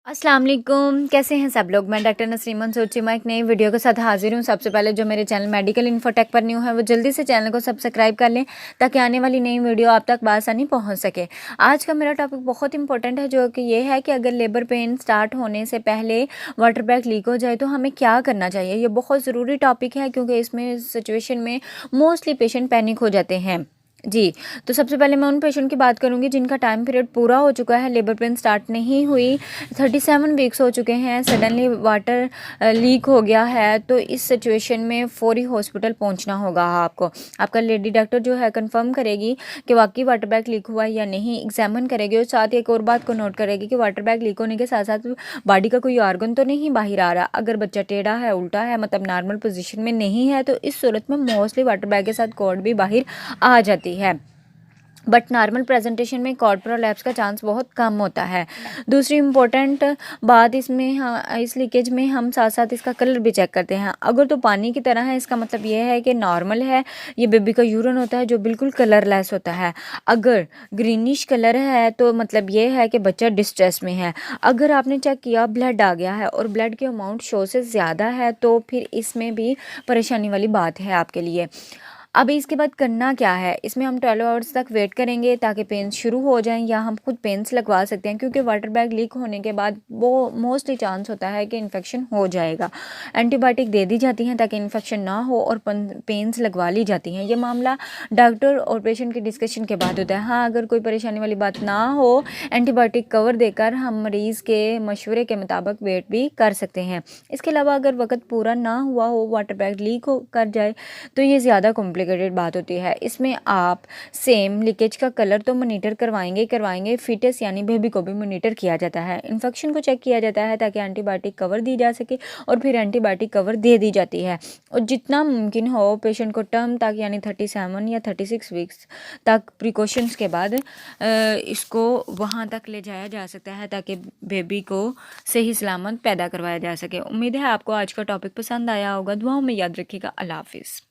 अस्सलाम वालेकुम, कैसे हैं सब लोग। मैं डॉक्टर नसरीन मंसूर चीमा एक नई वीडियो के साथ हाजिर हूँ। सबसे पहले जो मेरे चैनल मेडिकल इन्फोटेक पर न्यू है वो जल्दी से चैनल को सब्सक्राइब कर लें ताकि आने वाली नई वीडियो आप तक बआसानी पहुँच सके। आज का मेरा टॉपिक बहुत इंपॉर्टेंट है, जो कि ये है कि अगर लेबर पेन स्टार्ट होने से पहले वाटर बैग लीक हो जाए तो हमें क्या करना चाहिए। ये बहुत ज़रूरी टॉपिक है क्योंकि इसमें सिचुएशन में मोस्टली पेशेंट पैनिक हो जाते हैं। जी, तो सबसे पहले मैं उन पेशेंट की बात करूँगी जिनका टाइम पीरियड पूरा हो चुका है, लेबर पेन स्टार्ट नहीं हुई, 37 वीक्स हो चुके हैं, सडनली वाटर लीक हो गया है, तो इस सिचुएशन में फ़ौरी हॉस्पिटल पहुंचना होगा आपको। आपका लेडी डॉक्टर जो है कंफर्म करेगी कि वाकई वाटर बैग लीक हुआ है या नहीं, एग्जामिन करेगी और साथ ही एक और बात को नोट करेगी कि वाटर बैग लीक होने के साथ साथ बॉडी का कोई ऑर्गन तो नहीं बाहर आ रहा। अगर बच्चा टेढ़ा है, उल्टा है, मतलब नॉर्मल पोजीशन में नहीं है, तो इस सूरत में मोस्टली वाटर बैग के साथ कॉर्ड भी बाहर आ जाती है। बट नॉर्मल प्रेजेंटेशन में कॉर्ड प्रोलैप्स का चांस बहुत कम होता है। दूसरी इम्पोर्टेंट बात इसमें इस लीकेज में हम साथ साथ इसका कलर भी चेक करते हैं। अगर तो पानी की तरह है, इसका मतलब ये है कि नॉर्मल है, ये बेबी का यूरिन होता है जो बिल्कुल कलरलेस होता है। अगर ग्रीनिश कलर है तो मतलब ये है कि बच्चा डिस्ट्रेस में है। अगर आपने चेक किया ब्लड आ गया है और ब्लड की अमाउंट शो से ज़्यादा है तो फिर इसमें भी परेशानी वाली बात है आपके लिए। अभी इसके बाद करना क्या है, इसमें हम 12 आवर्स तक वेट करेंगे ताकि पेन्स शुरू हो जाएं, या हम खुद पेन्स लगवा सकते हैं क्योंकि वाटर बैग लीक होने के बाद वो मोस्टली चांस होता है कि इन्फेक्शन हो जाएगा। एंटीबायोटिक दे दी जाती हैं ताकि इन्फेक्शन ना हो और पेन्स लगवा ली जाती हैं। ये मामला डॉक्टर और पेशेंट की डिस्कशन के बाद होता है। हाँ, अगर कोई परेशानी वाली बात ना हो, एंटीबायोटिक कवर देकर हम मरीज़ के मशवरे के मुताबिक वेट भी कर सकते हैं। इसके अलावा अगर वक्त पूरा ना हुआ हो, वाटर बैग लीक हो कर जाए तो ये ज़्यादा कॉम्प्लिकेटेड बात होती है। इसमें आप सेम लीकेज का कलर तो मॉनिटर करवाएंगे, फिटस यानी बेबी को भी मॉनिटर किया जाता है, इन्फेक्शन को चेक किया जाता है ताकि एंटीबायोटिक कवर दी जा सके और फिर एंटीबायोटिक कवर दे दी जाती है। और जितना मुमकिन हो पेशेंट को टर्म तक यानी 37 या 36 वीक्स तक प्रिकॉशंस के बाद इसको वहाँ तक ले जाया जा सकता है ताकि बेबी को सही सलामत पैदा करवाया जा सके। उम्मीद है आपको आज का टॉपिक पसंद आया होगा। दुआओं में याद रखिएगा। अल्लाह हाफिज़।